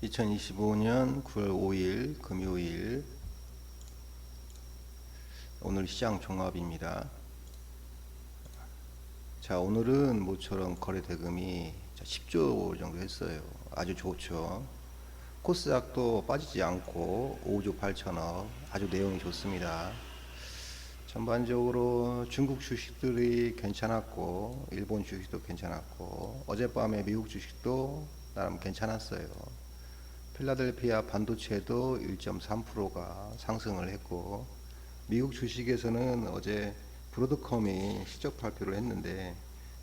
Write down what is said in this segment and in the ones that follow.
2025년 9월 5일 금요일, 오늘 시장 종합입니다. 자, 오늘은 모처럼 거래 대금이 10조 정도 했어요. 아주 좋죠. 코스닥도 빠지지 않고 5조 8천억, 아주 내용이 좋습니다. 전반적으로 중국 주식들이 괜찮았고, 일본 주식도 괜찮았고, 어젯밤에 미국 주식도 나름 괜찮았어요. 필라델피아 반도체도 1.3%가 상승을 했고, 미국 주식에서는 어제 브로드컴이 실적 발표를 했는데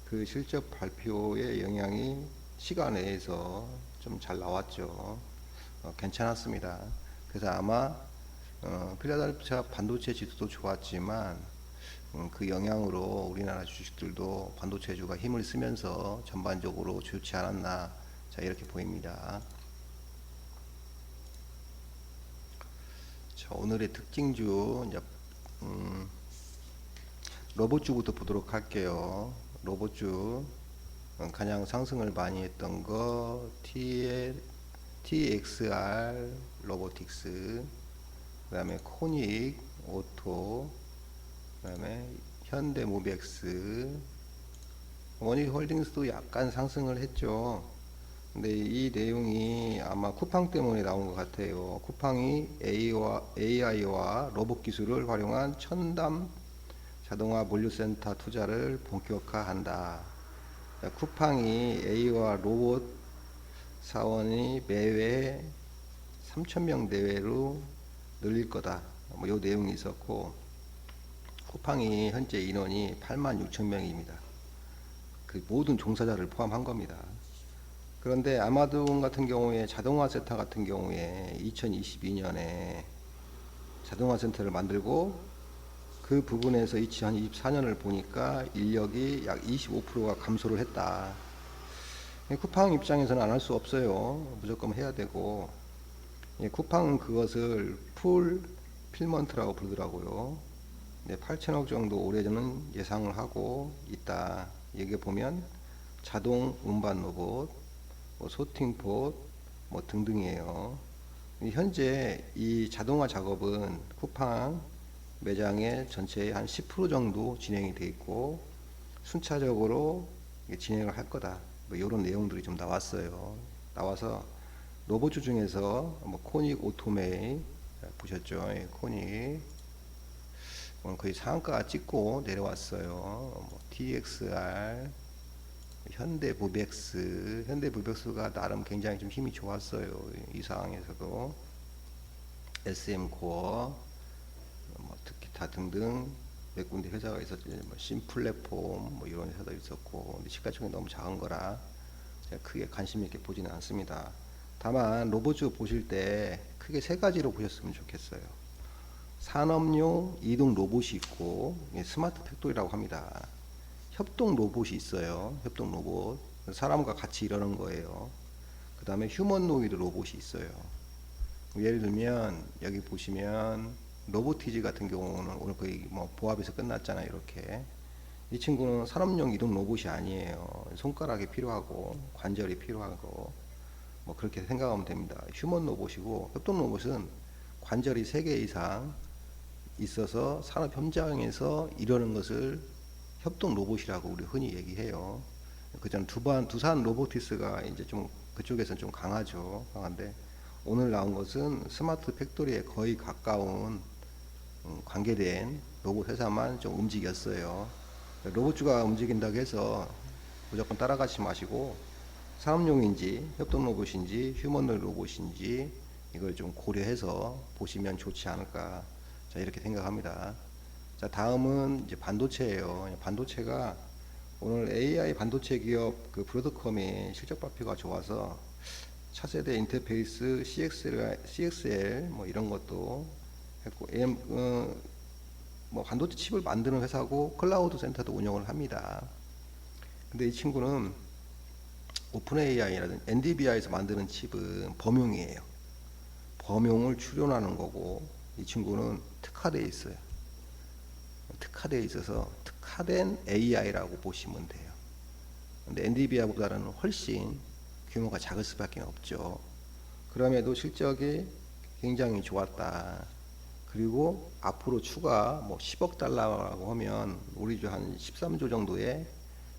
그 실적 발표의 영향이 시간 내에서 좀 잘 나왔죠. 괜찮았습니다. 그래서 아마 필라델피아 반도체 지수도 좋았지만 그 영향으로 우리나라 주식들도 반도체주가 힘을 쓰면서 전반적으로 좋지 않았나, 자, 이렇게 보입니다. 자, 오늘의 특징주, 이제 로봇주부터 보도록 할게요. 로봇주 가장 상승을 많이 했던 거 TXR 로보틱스, 그 다음에 코닉 오토, 그 다음에 현대모비엑스, 원익홀딩스도 약간 상승을 했죠. 근데 이 내용이 아마 쿠팡 때문에 나온 것 같아요. 쿠팡이 AI와 로봇 기술을 활용한 첨단 자동화 물류센터 투자를 본격화한다. 쿠팡이 AI와 로봇 사원이 매회 3,000명 내외로 늘릴 거다. 뭐 이 내용이 있었고, 쿠팡이 현재 인원이 86,000명입니다. 그 모든 종사자를 포함한 겁니다. 그런데 아마존 같은 경우에 자동화 센터 같은 경우에 2022년에 자동화 센터를 만들고 그 부분에서 2024년을 보니까 인력이 약 25%가 감소를 했다. 쿠팡 입장에서는 안 할 수 없어요. 무조건 해야 되고, 쿠팡은 그것을 풀 필먼트라고 부르더라고요. 8천억 정도 올해는 예상을 하고 있다. 여기 보면 자동 운반 로봇, 소팅봇 등등이에요. 현재 이 자동화 작업은 쿠팡 매장의 전체의 한 10% 정도 진행이 돼 있고 순차적으로 진행을 할 거다. 이런 내용들이 좀 나왔어요. 나와서 로봇주 중에서 코닉 오토메이 보셨죠? 코닉 거의 상한가 찍고 내려왔어요. DXR, 현대모비엑스가 나름 굉장히 좀 힘이 좋았어요. 이 상황에서도 SM코어, 특히 다 등등 몇 군데 회사가 있었죠. 심플랫폼 이런 회사도 있었고, 근데 시가총액이 너무 작은 거라 제가 크게 관심 있게 보지는 않습니다. 다만 로봇주 보실 때 크게 세 가지로 보셨으면 좋겠어요. 산업용 이동 로봇이 있고, 스마트 팩토리라고 합니다. 협동 로봇이 있어요. 협동 로봇, 사람과 같이 일하는 거예요. 그 다음에 휴머노이드 로봇이 있어요. 예를 들면 여기 보시면 로보티지 같은 경우는 오늘 거의 보합에서 끝났잖아요. 이렇게 이 친구는 산업용 이동 로봇이 아니에요. 손가락이 필요하고 관절이 필요하고 그렇게 생각하면 됩니다. 휴먼 로봇이고, 협동 로봇은 관절이 3개 이상 있어서 산업 현장에서 이러는 것을 협동 로봇이라고 우리 흔히 얘기해요. 그전 두산 로보티스가 이제 좀 그쪽에서는 좀 강한데, 오늘 나온 것은 스마트 팩토리에 거의 가까운 관계된 로봇 회사만 좀 움직였어요. 로봇주가 움직인다고 해서 무조건 따라가지 마시고 산업용인지 협동 로봇인지 휴먼 로봇인지 이걸 좀 고려해서 보시면 좋지 않을까, 자, 이렇게 생각합니다. 자, 다음은 이제 반도체예요. 반도체가 오늘 AI 반도체 기업 그 브로드컴이 실적 발표가 좋아서 차세대 인터페이스 CXL 이런 것도 했고, 반도체 칩을 만드는 회사고 클라우드 센터도 운영을 합니다. 근데 이 친구는 오픈 AI라든지 NVIDIA에서 만드는 칩은 범용이에요. 범용을 출연하는 거고, 이 친구는 특화되어 있어요. 특화되어 있어서 특화된 AI라고 보시면 돼요. 근데 엔비디아보다는 훨씬 규모가 작을 수밖에 없죠. 그럼에도 실적이 굉장히 좋았다. 그리고 앞으로 추가 뭐 10억 달러라고 하면 우리 한 13조 정도의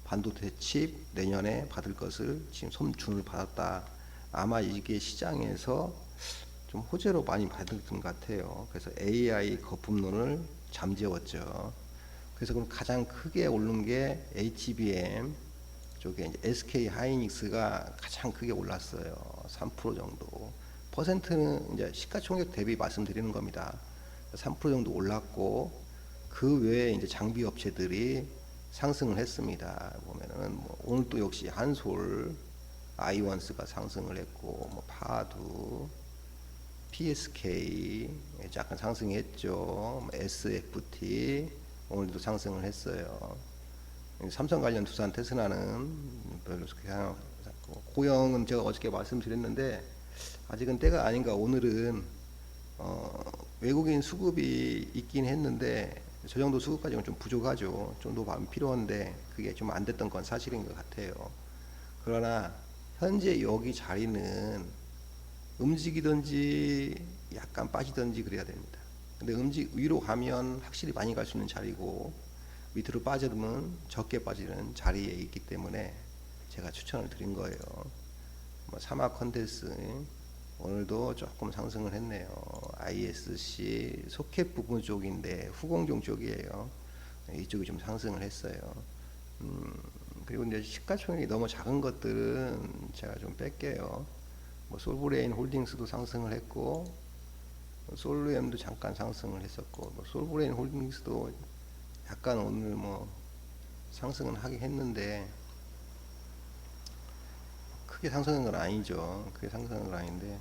반도체 칩 내년에 받을 것을 지금 손준을 받았다. 아마 이게 시장에서 좀 호재로 많이 받은 것 같아요. 그래서 AI 거품론을 잠재웠죠. 그래서 그럼 가장 크게 오른 게 HBM 쪽에 이제 SK 하이닉스가 가장 크게 올랐어요. 3% 정도. 퍼센트는 이제 시가총액 대비 말씀드리는 겁니다. 3% 정도 올랐고 그 외에 이제 장비 업체들이 상승을 했습니다. 보면은 뭐 오늘 또 역시 한솔, 아이원스가 상승을 했고 뭐 파두, PSK 약간 상승했죠. 뭐 SFT 오늘도 상승을 했어요. 삼성 관련 두산 테스라는 별로 그렇게 고영은 제가 어저께 말씀드렸는데 아직은 때가 아닌가. 오늘은 외국인 수급이 있긴 했는데 저 정도 수급까지는 좀 부족하죠. 좀 더 많이 필요한데 그게 좀 안 됐던 건 사실인 것 같아요. 그러나 현재 여기 자리는 움직이든지 약간 빠지든지 그래야 됩니다. 근데 위로 가면 확실히 많이 갈 수 있는 자리고 밑으로 빠지면 적게 빠지는 자리에 있기 때문에 제가 추천을 드린 거예요. 뭐 사막 컨텐츠 오늘도 조금 상승을 했네요. ISC 소켓 부분 쪽인데 후공정 쪽이에요. 이쪽이 좀 상승을 했어요. 그리고 이제 시가총액이 너무 작은 것들은 제가 좀 뺄게요. 뭐 솔브레인 홀딩스도 상승을 했고 솔루엠도 잠깐 상승을 했었고 뭐 솔브레인 홀딩스도 약간 오늘 뭐 상승은 하긴 했는데 크게 상승한 건 아니죠. 크게 상승한 건 아닌데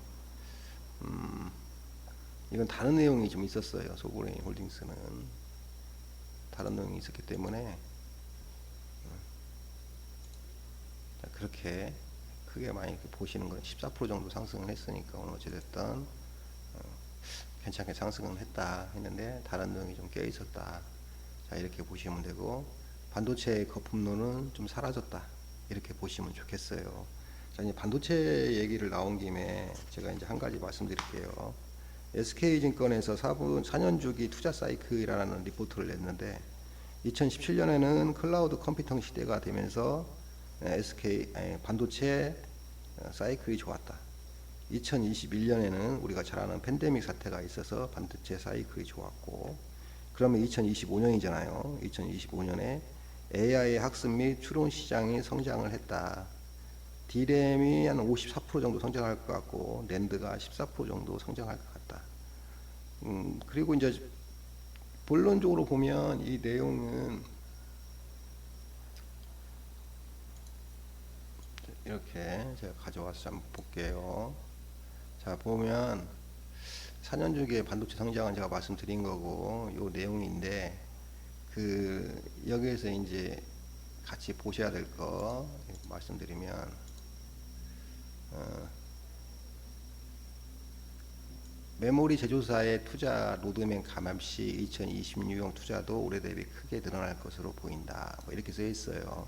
이건 다른 내용이 좀 있었어요. 솔브레인 홀딩스는 다른 내용이 있었기 때문에 그렇게 크게 많이 보시는 건 14% 정도 상승을 했으니까 오늘 어찌됐든 괜찮게 상승은 했다 했는데 다른 내용이 좀 껴 있었다. 자 이렇게 보시면 되고 반도체 거품론은 좀 사라졌다 이렇게 보시면 좋겠어요. 자 이제 반도체 얘기를 나온 김에 제가 이제 한 가지 말씀드릴게요. SK증권에서 4년 주기 투자 사이클이라는 리포트를 냈는데 2017년에는 클라우드 컴퓨팅 시대가 되면서 반도체 사이클이 좋았다. 2021년에는 우리가 잘 아는 팬데믹 사태가 있어서 반도체 사이클이 좋았고 그러면 2025년이잖아요. 2025년에 AI 학습 및 추론 시장이 성장을 했다. D램이 한 54% 정도 성장할 것 같고 낸드가 14% 정도 성장할 것 같다. 그리고 이제 본론적으로 보면 이 내용은 이렇게 제가 가져와서 한번 볼게요. 자 보면 4년 주기의 반도체 성장은 제가 말씀드린 거고 요 내용인데 그 여기에서 이제 같이 보셔야 될 거 말씀드리면 메모리 제조사의 투자 로드맵 감압 시 2026년 투자도 올해 대비 크게 늘어날 것으로 보인다. 뭐 이렇게 써 있어요.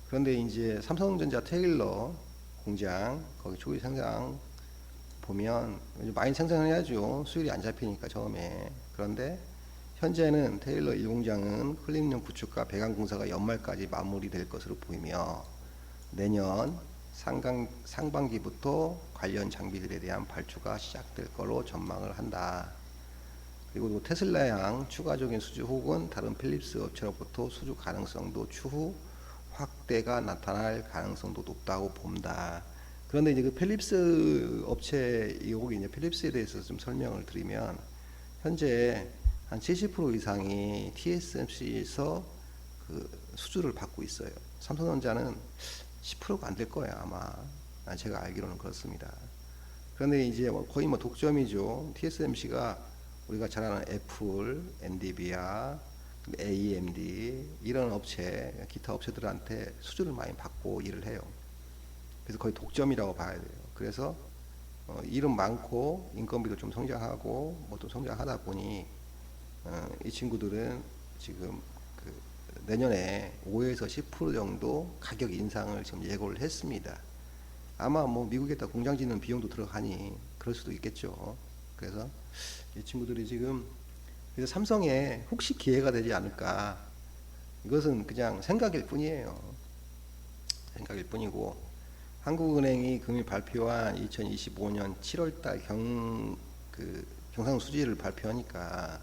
그런데 이제 삼성전자 테일러 공장 거기 초기 생산 보면 많이 생산해야죠. 수율이 안 잡히니까 처음에. 그런데 현재는 테일러 1공장은 클린룸 구축과 배관 공사가 연말까지 마무리될 것으로 보이며 내년 상반기부터 관련 장비들에 대한 발주가 시작될 것으로 전망을 한다. 그리고 테슬라양 추가적인 수주 혹은 다른 필립스 업체로부터 수주 가능성도 추후 확대가 나타날 가능성도 높다고 본다. 그런데 이제 그 필립스 업체 여기 이제 필립스에 대해서 좀 설명을 드리면 현재 한 70% 이상이 TSMC에서 그 수주를 받고 있어요. 삼성전자는 10%가 안 될 거예요 아마. 제가 알기로는 그렇습니다. 그런데 이제 거의 뭐 독점이죠. TSMC가 우리가 잘 아는 애플, 엔비디아, AMD 이런 업체, 기타 업체들한테 수주를 많이 받고 일을 해요. 그래서 거의 독점이라고 봐야 돼요. 그래서 일은 많고 인건비도 좀 성장하고 뭐 또 성장하다 보니 이 친구들은 지금 그 내년에 5에서 10% 정도 가격 인상을 지금 예고를 했습니다. 아마 뭐 미국에다 공장 짓는 비용도 들어가니 그럴 수도 있겠죠. 그래서 이 친구들이 지금 그래서 삼성에 혹시 기회가 되지 않을까, 이것은 그냥 생각일 뿐이에요. 생각일 뿐이고, 한국은행이 금일 발표한 2025년 7월달 경상 수지를 발표하니까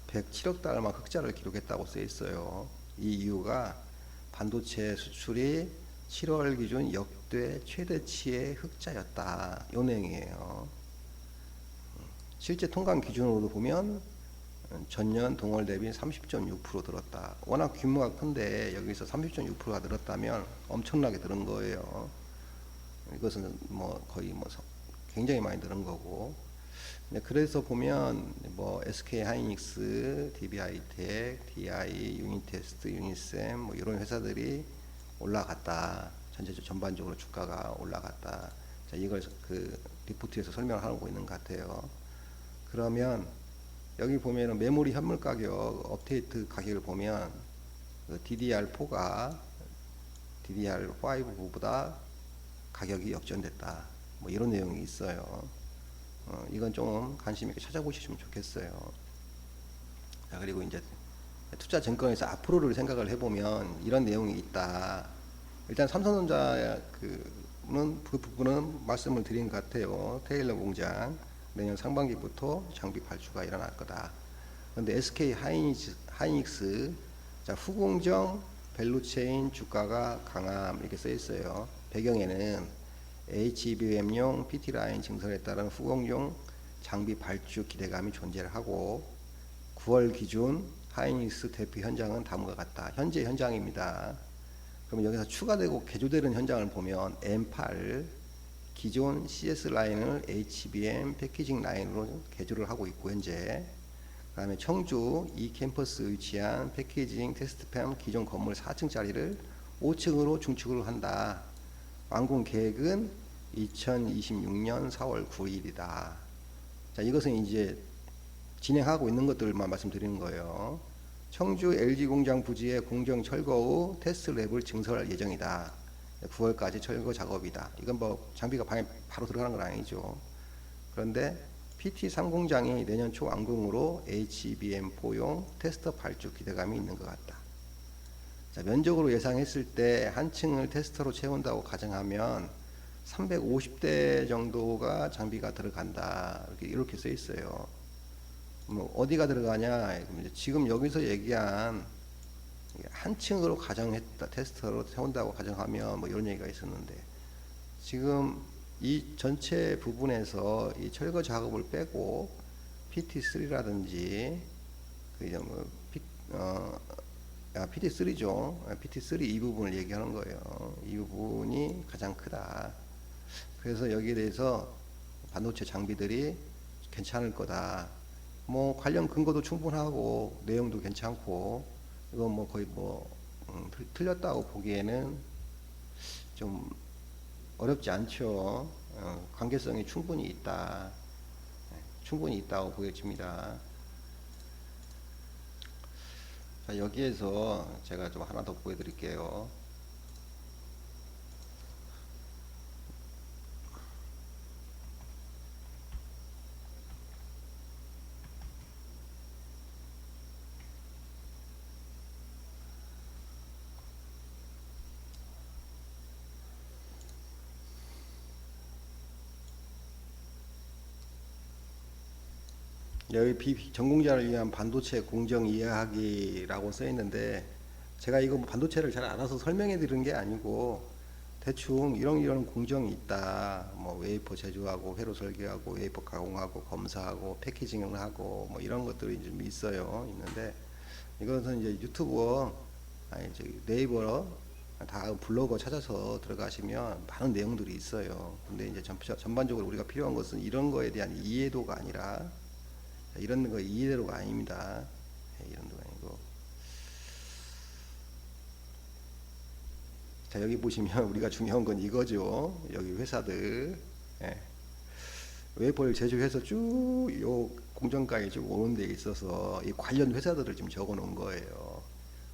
107억 달러만 흑자를 기록했다고 써 있어요. 이 이유가 반도체 수출이 7월 기준 역대 최대치의 흑자였다, 요 내용이에요. 실제 통관 기준으로도 보면 전년 동월 대비 30.6% 늘었다. 워낙 규모가 큰데 여기서 30.6%가 늘었다면 엄청나게 늘은 거예요. 이것은 뭐 거의 뭐 굉장히 많이 늘은 거고. 그래서 보면 뭐 SK 하이닉스, DB하이텍, DI, 유니테스트, 유니셈 뭐 이런 회사들이 올라갔다. 전반적으로 주가가 올라갔다. 자, 이걸 그 리포트에서 설명하고 있는 것 같아요. 그러면 여기 보면은 메모리 현물 가격 업데이트 가격을 보면 그 DDR4가 DDR5보다 가격이 역전됐다. 뭐 이런 내용이 있어요. 이건 좀 관심 있게 찾아보시면 좋겠어요. 자, 그리고 이제 투자 증권에서 앞으로를 생각을 해보면 이런 내용이 있다. 일단 삼성전자 그 부분은 말씀을 드린 것 같아요. 테일러 공장 내년 상반기부터 장비 발주가 일어날 거다. 그런데 SK 하이닉스 자, 후공정 밸류체인 주가가 강함 이렇게 써 있어요. 배경에는 HBM용 PT 라인 증설에 따른 후공정 장비 발주 기대감이 존재를 하고 9월 기준 하이닉스 대표 현장은 다음과 같다. 현재 현장입니다. 그럼 여기서 추가되고 개조되는 현장을 보면 M8 기존 CS 라인을 HBM 패키징 라인으로 개조를 하고 있고 현재 그 다음에 청주 이 캠퍼스 위치한 패키징 테스트팜 기존 건물 4층짜리를 5층으로 중축을 한다. 완공 계획은 2026년 4월 9일이다. 자, 이것은 이제 진행하고 있는 것들만 말씀드리는 거예요. 청주 LG 공장 부지의 공정 철거 후 테스트 랩을 증설할 예정이다. 9월까지 철거 작업이다. 이건 뭐 장비가 바로 들어가는 건 아니죠. 그런데 PT3 공장이 내년 초 완공으로 HBM4용 테스터 발주 기대감이 있는 것 같다. 자, 면적으로 예상했을 때 한 층을 테스터로 채운다고 가정하면 350대 정도가 장비가 들어간다. 이렇게 써 있어요. 뭐 어디가 들어가냐? 지금 여기서 얘기한 한 층으로 가정했다, 테스터로 세운다고 가정하면 뭐 이런 얘기가 있었는데 지금 이 전체 부분에서 이 철거 작업을 빼고 PT3라든지 PT3죠. PT3 이 부분을 얘기하는 거예요. 이 부분이 가장 크다. 그래서 여기에 대해서 반도체 장비들이 괜찮을 거다. 뭐 관련 근거도 충분하고 내용도 괜찮고 이건 뭐 거의 뭐 틀렸다고 보기에는 좀 어렵지 않죠. 관계성이 충분히 있다. 충분히 있다고 보여집니다. 자, 여기에서 제가 좀 하나 더 보여드릴게요. 여기 비전공자를 위한 반도체 공정 이해하기라고 써 있는데 제가 이거 뭐 반도체를 잘 알아서 설명해 드리는 게 아니고 대충 이런 공정이 있다. 뭐 웨이퍼 제조하고 회로 설계하고 웨이퍼 가공하고 검사하고 패키징을 하고 뭐 이런 것들이 좀 있어요. 있는데 이것은 이제 유튜버 저기 네이버 다 블로거 찾아서 들어가시면 많은 내용들이 있어요. 근데 이제 전반적으로 우리가 필요한 것은 이런 거에 대한 이해도가 아니라 이런 거 이해대로가 아닙니다. 이런 거 아니고. 자, 여기 보시면 우리가 중요한 건 이거죠. 여기 회사들 웨이퍼를 제조해서 쭉 요 공정가에 쭉 오는 데 있어서 이 관련 회사들을 좀 적어 놓은 거예요.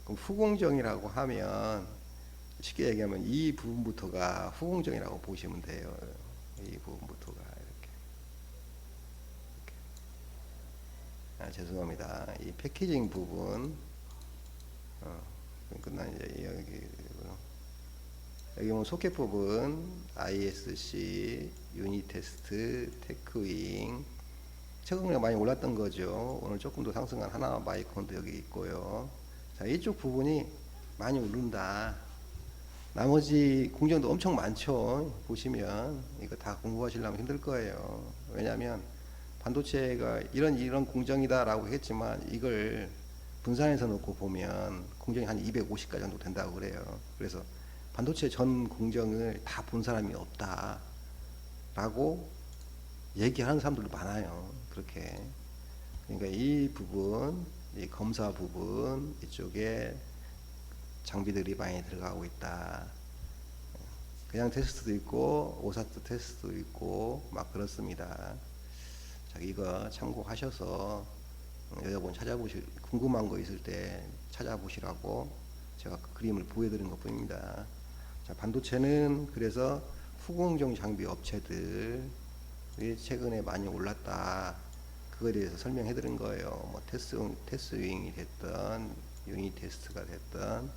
그럼 후공정이라고 하면 쉽게 얘기하면 이 부분부터가 후공정이라고 보시면 돼요. 이 부분부터가 이렇게. 죄송합니다. 이 패키징 부분 끝난 이제 여기 보면 소켓 부분 ISC, 유닛 테스트, 테크윙 최근에 많이 올랐던 거죠. 오늘 조금 더 상승한 하나 마이콘도 여기 있고요. 자, 이쪽 부분이 많이 오른다. 나머지 공정도 엄청 많죠. 보시면 이거 다 공부하시려면 힘들 거예요. 왜냐하면 반도체가 이런 공정이다라고 했지만 이걸 분산해서 놓고 보면 공정이 한 250가지 정도 된다고 그래요. 그래서 반도체 전 공정을 다 본 사람이 없다라고 얘기하는 사람들도 많아요. 그렇게. 그러니까 이 부분, 이 검사 부분 이쪽에 장비들이 많이 들어가고 있다. 그냥 테스트도 있고 오사트 테스트도 있고 막 그렇습니다. 자, 이거 참고하셔서 여러분 궁금한 거 있을 때 찾아보시라고 제가 그 그림을 보여드린 것 뿐입니다. 자, 반도체는 그래서 후공정 장비 업체들이 최근에 많이 올랐다. 그거에 대해서 설명해 드린 거예요. 뭐 테스윙이 됐던 유닛 테스트가 됐던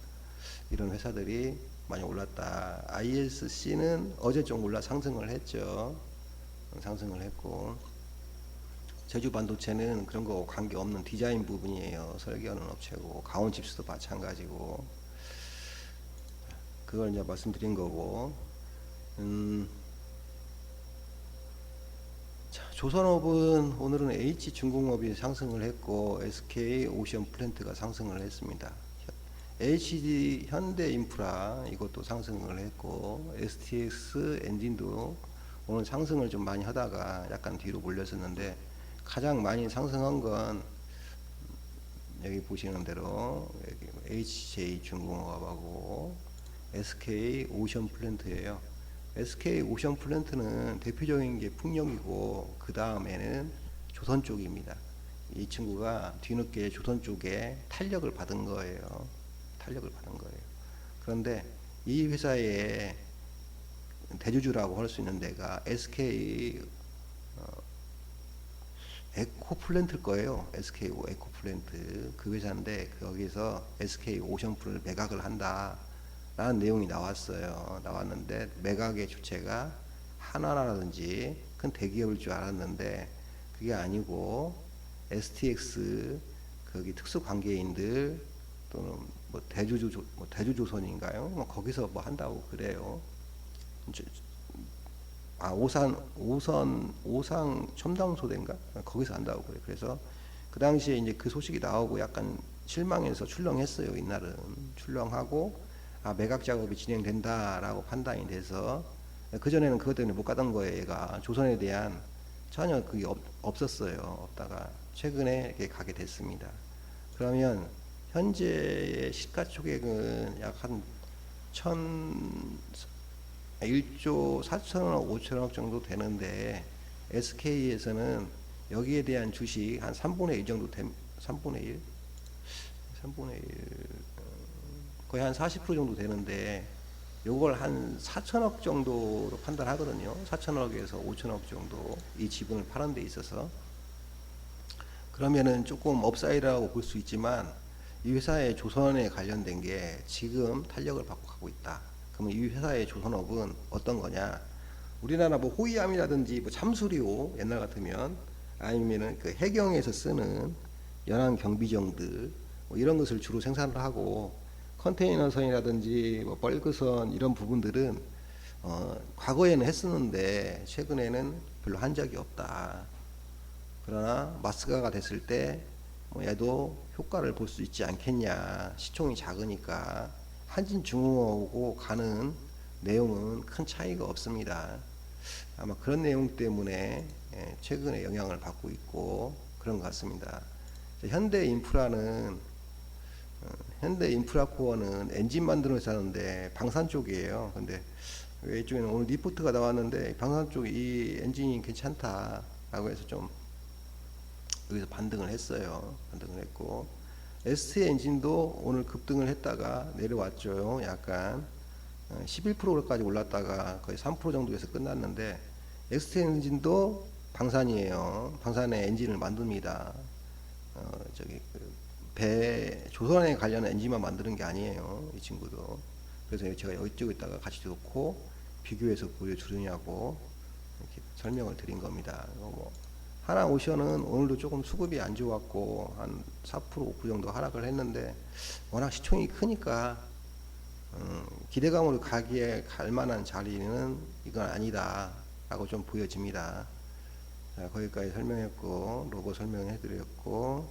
이런 회사들이 많이 올랐다. ISC는 어제 좀 상승을 했죠. 상승을 했고 제주 반도체는 그런 거 관계 없는 디자인 부분이에요. 설계하는 업체고 강원 칩스도 마찬가지고 그걸 이제 말씀드린 거고. 자, 조선업은 오늘은 H중공업이 상승을 했고 SK 오션 플랜트가 상승을 했습니다. HD 현대인프라 이것도 상승을 했고 STX 엔진도 오늘 상승을 좀 많이 하다가 약간 뒤로 몰렸었는데 가장 많이 상승한 건 여기 보시는 대로 여기 HJ중공업하고 SK 오션 플랜트예요. SK 오션 플랜트는 대표적인 게 풍력이고 그 다음에는 조선 쪽입니다. 이 친구가 뒤늦게 조선 쪽에 탄력을 받은 거예요. 그런데 이 회사의 대주주라고 할 수 있는 데가 SK 에코플랜트일 거예요. SK 에코플랜트 그 회사인데 거기서 SK 오션프를 매각을 한다라는 내용이 나왔는데 매각의 주체가 하나라든지 큰 대기업일 줄 알았는데 그게 아니고 STX 거기 특수관계인들 또는 뭐 대주조선인가요? 뭐 거기서 뭐 한다고 그래요. 오상 첨단소대인가? 거기서 한다고 그래. 그래서 그 당시에 이제 그 소식이 나오고 약간 실망해서 출렁했어요. 이날은 출렁하고 매각 작업이 진행된다라고 판단이 돼서 그 전에는 그것 때문에 못 가던 거예요. 얘가 조선에 대한 전혀 그게 없었어요. 없다가 최근에 이렇게 가게 됐습니다. 그러면 현재 시가총액은 약 한 1조 4천억 5천억 정도 되는데 SK에서는 여기에 대한 주식 한 3분의 1 정도 3분의 1 거의 한 40% 정도 되는데 요걸 한 4천억 정도로 판단하거든요. 4천억에서 5천억 정도 이 지분을 파는 데 있어서 그러면은 조금 업사이드라고 볼 수 있지만 이 회사의 조선에 관련된 게 지금 탄력을 받고 가고 있다. 그러면 이 회사의 조선업은 어떤 거냐? 우리나라 뭐 호위함이라든지 뭐 참수리호 옛날 같으면 아니면은 그 해경에서 쓰는 연안 경비정들 뭐 이런 것을 주로 생산을 하고 컨테이너선이라든지 뭐 벌크선 이런 부분들은 과거에는 했었는데 최근에는 별로 한 적이 없다. 그러나 마스가가 됐을 때 뭐 얘도 효과를 볼 수 있지 않겠냐. 시총이 작으니까 한진중공업하고 가는 내용은 큰 차이가 없습니다. 아마 그런 내용 때문에 최근에 영향을 받고 있고 그런 것 같습니다. 현대인프라는 현대인프라코어는 엔진 만드는 회사인데 방산 쪽이에요. 근데 이쪽에는 오늘 리포트가 나왔는데 방산 쪽 이 엔진이 괜찮다라고 해서 좀 여기서 반등을 했어요. 반등을 했고 ST 엔진도 오늘 급등을 했다가 내려왔죠. 약간 11%까지 올랐다가 거의 3% 정도에서 끝났는데 엑스트 엔진도 방산이에요. 방산의 엔진을 만듭니다. 저기 배 조선에 관련 엔진만 만드는 게 아니에요. 이 친구도. 그래서 제가 여쭤있다가 같이 놓고 비교해서 보여주느냐고 이렇게 설명을 드린 겁니다. 뭐 하나오션은 오늘도 조금 수급이 안 좋았고 한 4% 5% 정도 하락을 했는데 워낙 시총이 크니까 기대감으로 가기에 갈 만한 자리는 이건 아니다 라고 좀 보여집니다. 자, 거기까지 설명했고 로고 설명해 드렸고,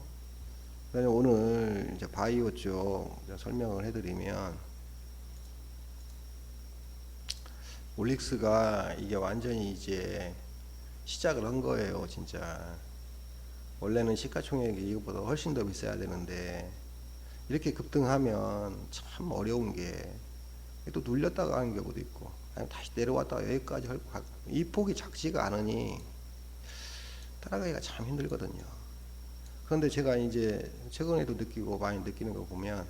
그다음에 오늘 이제 바이오 쪽 설명을 해드리면 올릭스가 이게 완전히 이제 시작을 한 거예요. 진짜 원래는 시가총액이 이것보다 훨씬 더 비싸야 되는데 이렇게 급등하면 참 어려운 게 또 눌렸다가 가는 경우도 있고 아니면 다시 내려왔다가 여기까지 이 폭이 작지가 않으니 따라가기가 참 힘들거든요. 그런데 제가 이제 최근에도 느끼고 많이 느끼는 거 보면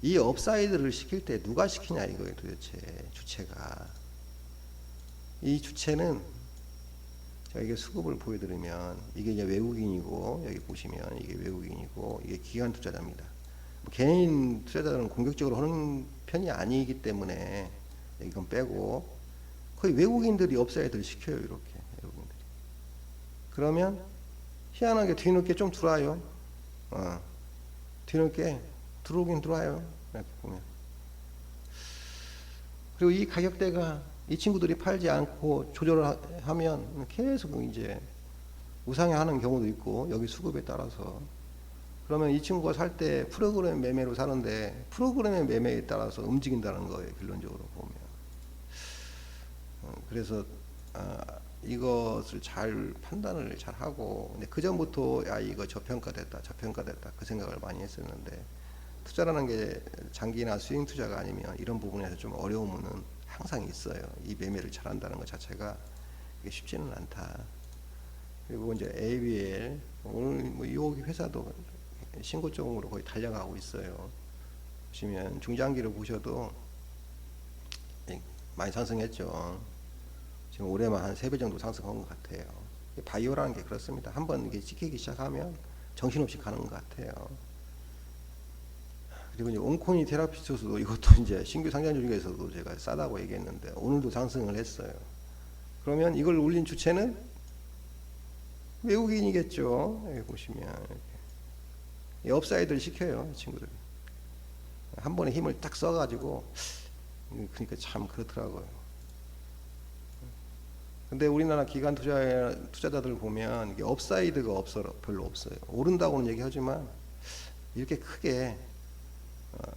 이 업사이드를 시킬 때 누가 시키냐 이거예요. 도대체 주체가, 이 주체는 제가 이게 수급을 보여드리면 이게 이제 외국인이고, 여기 보시면 이게 외국인이고 이게 기관 투자자입니다. 개인 투자자들은 공격적으로 하는 편이 아니기 때문에 이건 빼고 거의 외국인들이 업사이드를 시켜요. 이렇게 외국인들이. 그러면 희한하게 뒤늦게 좀 들어와요. 뒤늦게 들어오긴 들어와요. 이렇게 보면. 그리고 이 가격대가 이 친구들이 팔지 않고 조절을 하면 계속 이제 우상향하는 경우도 있고, 여기 수급에 따라서. 그러면 이 친구가 살 때 프로그램 매매로 사는데 프로그램의 매매에 따라서 움직인다는 거예요. 결론적으로 보면. 그래서 이것을 잘 판단을 잘 하고, 근데 그 전부터 야 이거 저평가됐다 그 생각을 많이 했었는데, 투자라는 게 장기나 스윙 투자가 아니면 이런 부분에서 좀 어려움은 항상 있어요. 이 매매를 잘한다는 것 자체가 이게 쉽지는 않다. 그리고 이제 ABL 오늘 뭐 이 회사도 신고점으로 거의 달려가고 있어요. 보시면 중장기를 보셔도 많이 상승했죠. 지금 올해만 한 3배 정도 상승한 것 같아요. 바이오라는 게 그렇습니다. 한번 이게 찍히기 시작하면 정신없이 가는 것 같아요. 그리고 이제 온코니 테라피스도 이것도 이제 신규 상장주 중에서도 제가 싸다고 얘기했는데 오늘도 상승을 했어요. 그러면 이걸 올린 주체는 외국인이겠죠. 여기 보시면 이 업사이드를 시켜요. 이 친구들이 한 번에 힘을 딱 써가지고, 그러니까 참 그렇더라고요. 근데 우리나라 기관 투자자들 보면 이게 업사이드가 별로 없어요. 오른다고는 얘기하지만 이렇게 크게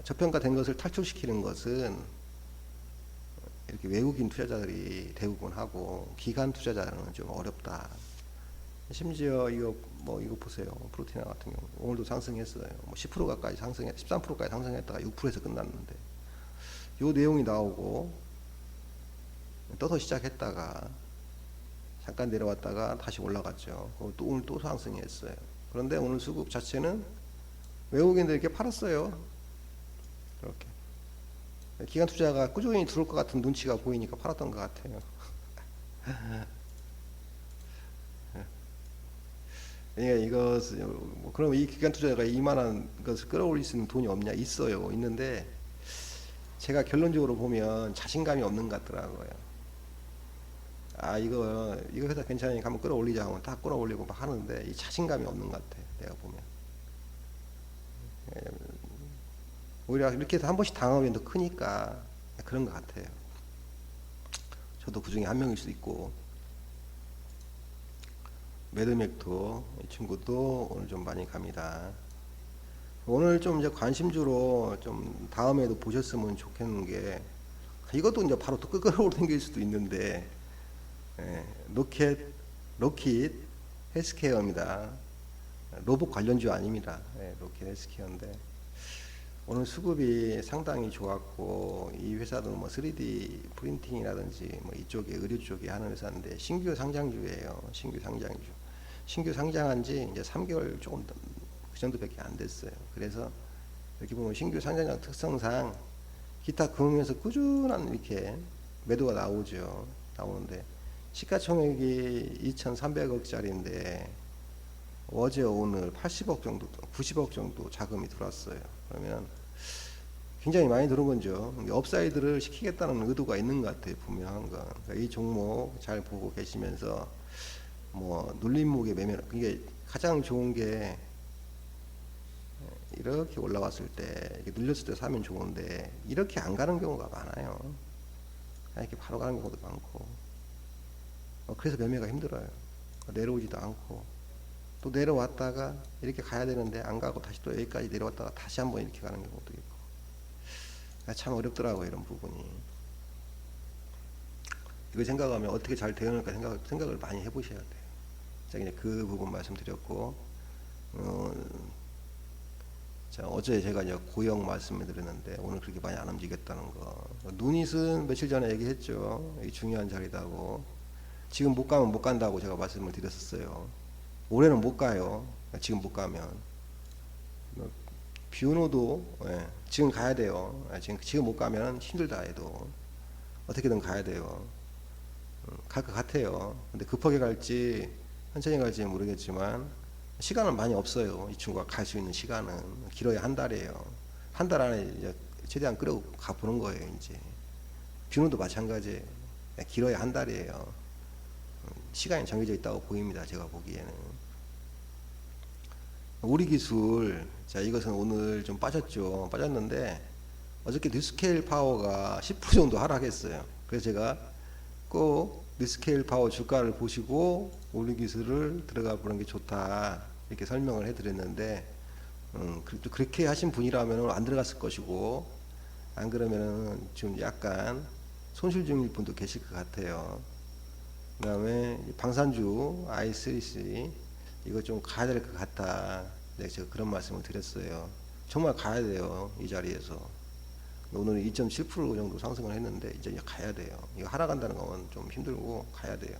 저평가된 것을 탈출시키는 것은 이렇게 외국인 투자자들이 대부분 하고, 기관 투자자는 좀 어렵다. 심지어 이거 보세요. 프로티나 같은 경우 오늘도 상승했어요. 10% 가까이 13%까지 상승했다가 6%에서 끝났는데, 요 내용이 나오고 떠서 시작했다가 잠깐 내려왔다가 다시 올라갔죠. 또 오늘 또 상승했어요. 그런데 오늘 수급 자체는 외국인들이 이렇게 팔았어요. 그렇게 기관 투자가 꾸준히 들어올 것 같은 눈치가 보이니까 팔았던 것 같아요. 그러니까 이것을 그럼 이 기관 투자가 이만한 것을 끌어올릴 수 있는 돈이 없냐? 있어요. 있는데 제가 결론적으로 보면 자신감이 없는 것 같더라고요. 이거 회사 괜찮으니까 한번 끌어올리자 하면 다 끌어올리고 막 하는데 이 자신감이 없는 것 같아요. 내가 보면. 오히려 이렇게 해서 한 번씩 당하면 더 크니까 그런 것 같아요. 저도 그 중에 한 명일 수도 있고. 매드맥도 이 친구도 오늘 좀 많이 갑니다. 오늘 좀 이제 관심주로 좀 다음에도 보셨으면 좋겠는 게, 이것도 이제 바로 또 끌어올릴 수도 있는데, 로킷 헬스케어입니다. 로봇 관련주 아닙니다. 로킷 헬스케어인데 오늘 수급이 상당히 좋았고, 이 회사도 뭐 3D 프린팅이라든지 뭐 이쪽에 의류 쪽에 하는 회사인데 신규 상장주예요. 신규 상장한 지 이제 3개월 조금 그 정도밖에 안 됐어요. 그래서 이렇게 보면 신규 상장장 특성상 기타 금융에서 꾸준한 이렇게 매도가 나오는데 시가총액이 2,300억짜리인데 어제 오늘 80억 정도, 90억 정도 자금이 들어왔어요. 그러면 굉장히 많이 들어온 거죠. 업사이드를 시키겠다는 의도가 있는 것 같아요. 분명한 건. 그러니까 이 종목 잘 보고 계시면서 뭐 눌림목의 매매, 이게 가장 좋은 게 이렇게 올라왔을 때 이렇게 눌렸을 때 사면 좋은데 이렇게 안 가는 경우가 많아요. 이렇게 바로 가는 경우도 많고 그래서 매매가 힘들어요. 내려오지도 않고 또 내려왔다가 이렇게 가야 되는데 안 가고 다시 또 여기까지 내려왔다가 다시 한번 이렇게 가는 경우도 있고 참 어렵더라고요. 이런 부분이. 이거 생각하면 어떻게 잘 대응할까 생각을 많이 해보셔야 돼요. 자, 이제 그 부분 말씀드렸고 자, 어제 제가 이제 고영 말씀을 드렸는데 오늘 그렇게 많이 안 움직였다는 거. 누닛은 며칠 전에 얘기했죠. 이게 중요한 자리다고. 지금 못 가면 못 간다고 제가 말씀을 드렸었어요. 올해는 못 가요. 지금 못 가면. 비오노도 지금 가야 돼요. 지금 못 가면 힘들다 해도 어떻게든 가야 돼요. 갈 것 같아요. 근데 급하게 갈지 천천히 갈지 모르겠지만 시간은 많이 없어요. 이 친구가 갈 수 있는 시간은 길어야 한 달이에요. 한 달 안에 이제 최대한 끌고 가보는 거예요. 이제 비오노도 마찬가지예요. 길어야 한 달이에요. 시간이 정해져 있다고 보입니다. 제가 보기에는. 우리 기술, 자, 이것은 오늘 좀 빠졌는데 어저께 뉴스케일 파워가 10% 정도 하락했어요. 그래서 제가 꼭 뉴스케일 파워 주가를 보시고 우리 기술을 들어가 보는 게 좋다 이렇게 설명을 해드렸는데 그렇게 하신 분이라면 안 들어갔을 것이고 안 그러면은 좀 약간 손실 중일 분도 계실 것 같아요. 그 다음에 방산주 i3C 이거 좀 가야 될 것 같다. 네, 제가 그런 말씀을 드렸어요. 정말 가야 돼요. 이 자리에서. 오늘은 2.7% 정도 상승을 했는데 이제 가야 돼요. 이거 하락한다는 건 좀 힘들고 가야 돼요.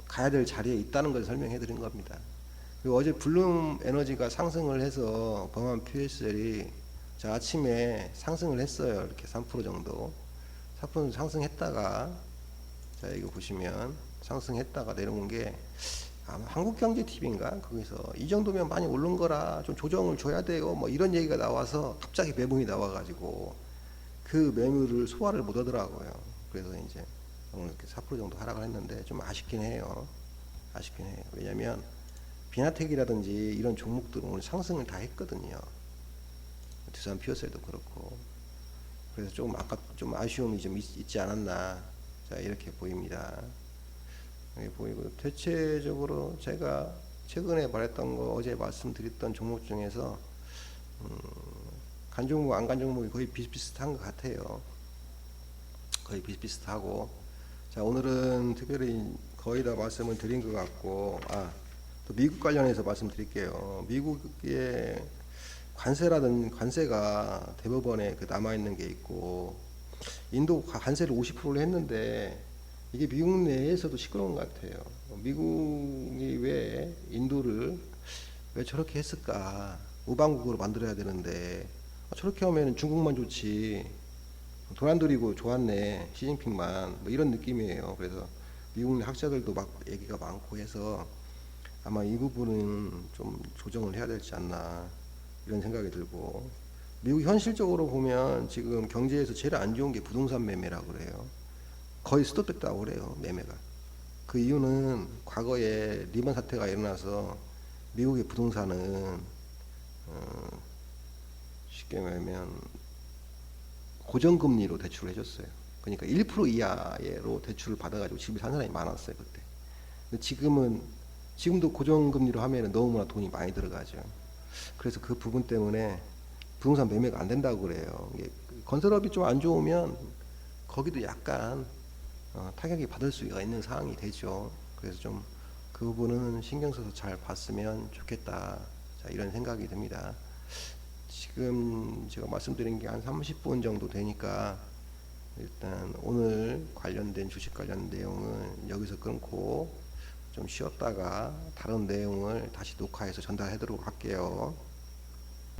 가야 될 자리에 있다는 걸 설명해 드린 겁니다. 그리고 어제 블룸 에너지가 상승을 해서 범한 PSL이 자, 아침에 상승을 했어요. 이렇게 3% 정도. 4% 상승했다가 자, 이거 보시면 상승했다가 내려온 게 아마 한국경제TV인가 거기서 이 정도면 많이 오른 거라 좀 조정을 줘야 돼요 뭐 이런 얘기가 나와서 갑자기 매물이 나와가지고 그 매물을 소화를 못 하더라고요. 그래서 이제 오늘 이렇게 4% 정도 하락을 했는데 좀 아쉽긴 해요. 왜냐면 비나텍이라든지 이런 종목들은 오늘 상승을 다 했거든요. 두산 피어셀도 그렇고. 그래서 조금 좀 아쉬움이 좀 있지 않았나. 자, 이렇게 보입니다. 이렇게 보이고, 대체적으로 제가 최근에 말했던 거, 어제 말씀드렸던 종목 중에서, 간 종목, 안 간 종목이 거의 비슷비슷한 것 같아요. 거의 비슷비슷하고. 자, 오늘은 특별히 거의 다 말씀을 드린 것 같고, 또 미국 관련해서 말씀드릴게요. 미국의 관세가 대법원에 남아있는 게 있고, 인도 관세를 50%를 했는데, 이게 미국 내에서도 시끄러운 것 같아요. 미국이 왜 인도를 왜 저렇게 했을까? 우방국으로 만들어야 되는데, 저렇게 하면 중국만 좋지. 돈 안 들이고 좋았네. 시진핑만. 뭐 이런 느낌이에요. 그래서 미국 내 학자들도 막 얘기가 많고 해서 아마 이 부분은 좀 조정을 해야 되지 않나. 이런 생각이 들고. 미국 현실적으로 보면 지금 경제에서 제일 안 좋은 게 부동산 매매라고 그래요. 거의 스톱됐다고 그래요. 매매가. 그 이유는 과거에 리먼 사태가 일어나서 미국의 부동산은 쉽게 말하면 고정금리로 대출을 해줬어요. 그러니까 1% 이하로 대출을 받아가지고 집을 산 사람이 많았어요. 그때. 근데 지금도 고정금리로 하면 너무나 돈이 많이 들어가죠. 그래서 그 부분 때문에 부동산 매매가 안 된다고 그래요. 건설업이 좀 안 좋으면 거기도 약간 타격이 받을 수가 있는 상황이 되죠. 그래서 좀 그 부분은 신경 써서 잘 봤으면 좋겠다. 자, 이런 생각이 듭니다. 지금 제가 말씀드린 게 한 30분 정도 되니까 일단 오늘 관련된 주식 관련 내용은 여기서 끊고 좀 쉬었다가 다른 내용을 다시 녹화해서 전달하도록 할게요.